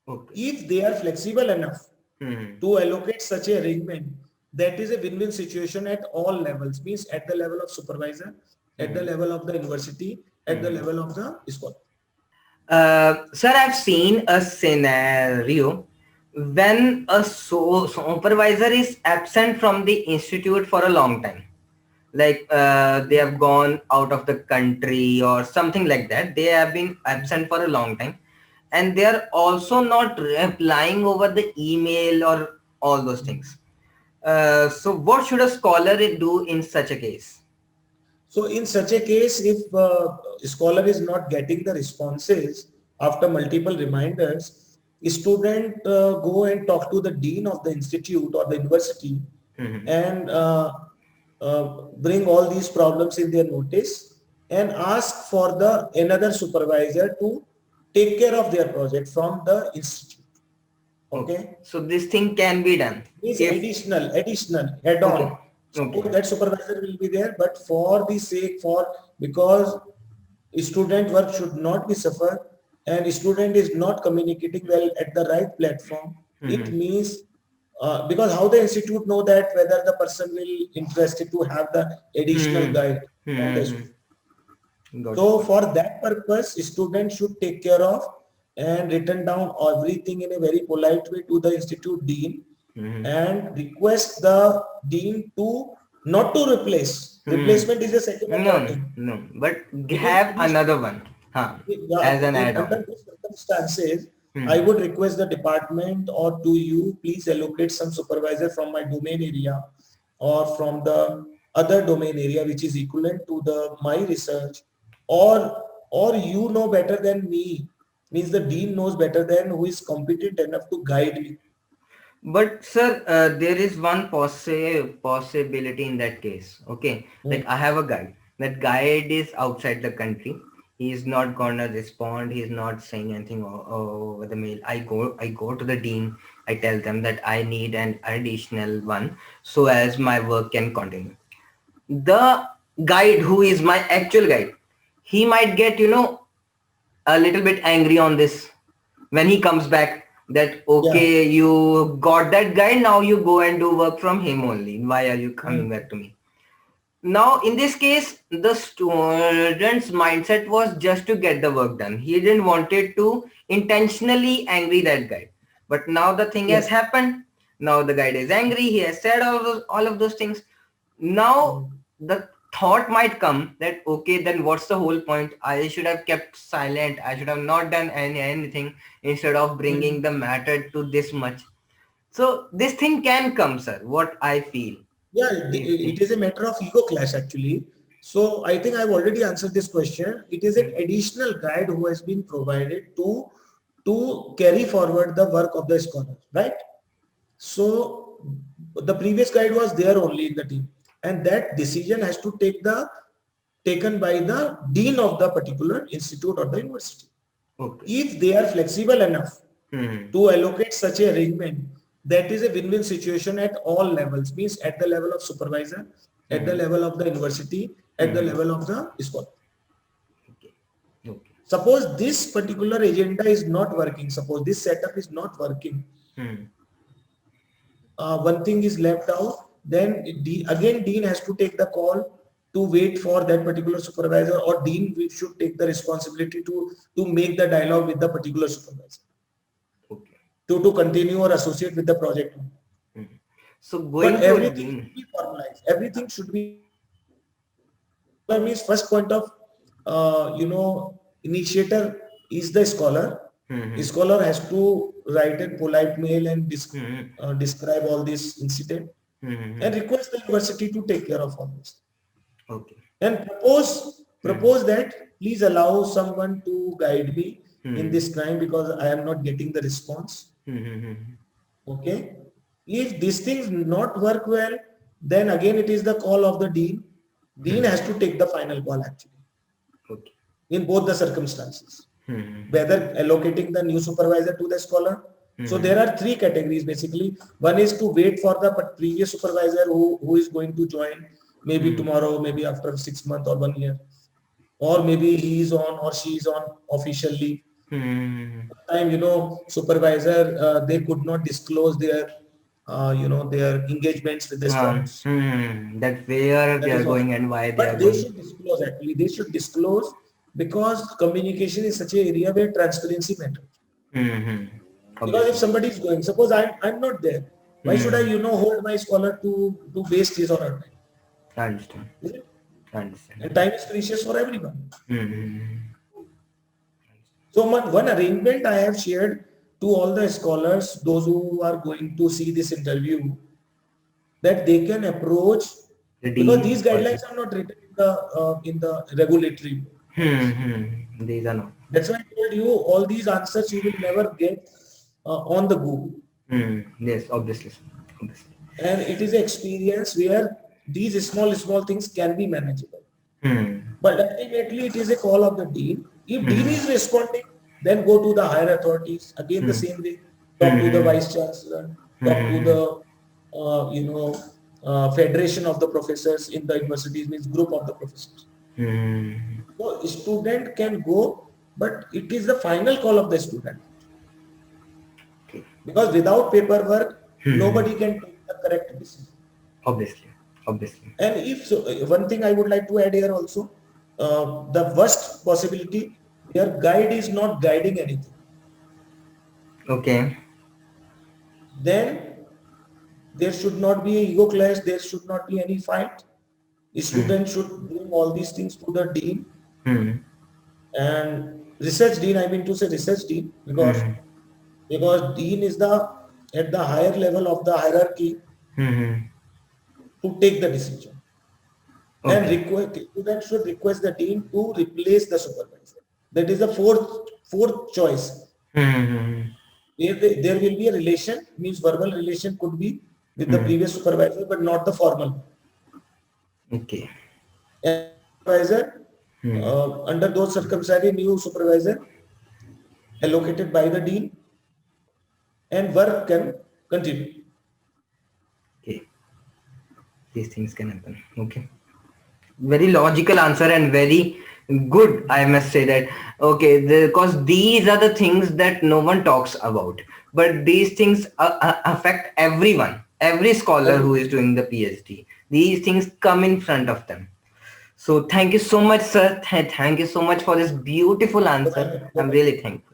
Okay. If they are flexible enough Hmm. to allocate such a arrangement, that is a win-win situation at all levels, means at the level of supervisor, at the Hmm. level of the university, at the Hmm. level of the school. Sir, I've seen a scenario when a supervisor is absent from the institute for a long time. Like they have gone out of the country or something like that. They have been absent for a long time, and they are also not replying over the email or all those things. So, what should a scholar do in such a case? So in such a case, if scholar is not getting the responses after multiple reminders, student go and talk to the dean of the institute or the university Hmm. and bring all these problems in their notice and ask for the another supervisor to take care of their project from the institute. Okay. Okay. So this thing can be done Is if additional head okay, on. okay. Suppose that supervisor will be there, but for the sake for because student work should not be suffered and student is not communicating well at the right platform. It Hmm. means because how the institute know that whether the person will interested to have the additional Hmm. guide from the Hmm. school. Got it. So for that purpose, student should take care of and written down everything in a very polite way to the institute dean Hmm. and request the dean to not to replace. Hmm. Replacement is a second or No, third no, thing. no. But It is have additional. another one, huh? Yeah, As an under add-on. these circumstances, I Hmm. would request the department or to you, please allocate some supervisor from my domain area or from the other domain area which is equivalent to the my research or you know better than me, means the dean knows better than who is competent enough to guide me. But sir, there is one possibility in that case. Okay, Hmm. like I have a guide. That guide is outside the country. He is not gonna respond. He is not saying anything over the mail. I go to the dean. I tell them that I need an additional one so as my work can continue. The guide, who is my actual guide, he might get a little bit angry on this when he comes back, that Yeah. okay, you got that guy, now you go and do work from him only, why are you Hmm. coming back to me? Now in this case, the student's mindset was just to get the work done. He didn't wanted to intentionally angry that guy, but now the thing has Yes. happened. Now the guy is angry, he has said all of those things. Now Hmm. the thought might come that okay, then what's the whole point? I should have kept silent, I should have not done anything instead of Hmm. bringing the matter to this much. So this thing can come, sir, what I feel. Yeah, If it is a matter of ego clash actually. So I think I've already answered this question. It is an additional guide who has been provided to carry forward the work of the scholar, right? So the previous guide was there only in the team, and that decision has to taken by the dean of the particular institute or the university. okay. If they are flexible enough Hmm. to allocate such a arrangement, that is a win-win situation at all levels, means at the level of supervisor, at the Hmm. level of the university, at the Hmm. level of the school. Okay. Okay. Suppose this particular agenda is not working, suppose this setup is not working, Hmm. one thing is left out, then again dean has to take the call to wait for that particular supervisor, or dean should take the responsibility to make the dialogue with the particular supervisor Okay. to continue or associate with the project. Hmm. So But going to a everything dean. should be formalized. Everything should be scholar means first point of initiator is the scholar. The Hmm. scholar has to write a polite mail and Hmm. describe all this incident Hmm. Hmm. and request the university to take care of all this Okay. and Hmm. propose that please allow someone to guide me in Hmm. this crime because I am not getting the response. Hmm. Hmm. Okay. If these things not work well, then again it is the call of the dean. Dean Hmm. has to take the final call actually Okay. in both the circumstances. Hmm. Whether allocating the new supervisor to the scholar. So Hmm. there are three categories basically. One is to wait for the previous supervisor who is going to join maybe Hmm. tomorrow, maybe after 6 months or 1 year, or maybe he is on or she is on official leave. Time, supervisor, they could not disclose their their engagements with the scholars. That where That they are is all. going and why they are But they going. should disclose, actually. They should disclose, because communication is such an area where transparency matters. Because if Obviously. somebody is going, suppose I'm not there, why should I, hold my scholar to waste his or her time? I understand. Is it? I understand. And time is precious for everyone. Mm-hmm. So one arrangement I have shared to all the scholars, those who are going to see this interview, that they can approach, The because dean these guidelines are not written in the regulatory. These are not. That's why I told you all these answers you will never get on the Google. Yes, obviously. And it is an experience where these small things can be manageable. But ultimately it is a call of the dean. If dean is responding, then go to the higher authorities. Again, the same way. Talk to the vice chancellor. Talk to the federation of the professors in the universities, means group of the professors. So a student can go, but it is the final call of the student. Okay. Because without paperwork, nobody can take the correct decision. Obviously. And if so, one thing I would like to add here also, the worst possibility, your guide is not guiding anything. Okay. Then there should not be an ego clash. There should not be any fight. A student should bring all these things to the dean. And research dean, I mean to say research dean, because dean is at the higher level of the hierarchy to take the decision. Okay. And student should request the dean to replace the supervisor. That is the fourth choice. There will be a relation, means verbal relation could be with the previous supervisor, but not the formal. Okay. And supervisor, under those circumstances, new supervisor allocated by the dean, and work can continue. Okay. These things can happen. Okay. Very logical answer and very good, I must say that. Okay, because these are the things that no one talks about, but these things affect everyone, every scholar who is doing the PhD. These things come in front of them. So thank you so much, sir. Thank you so much for this beautiful answer. I'm really thankful.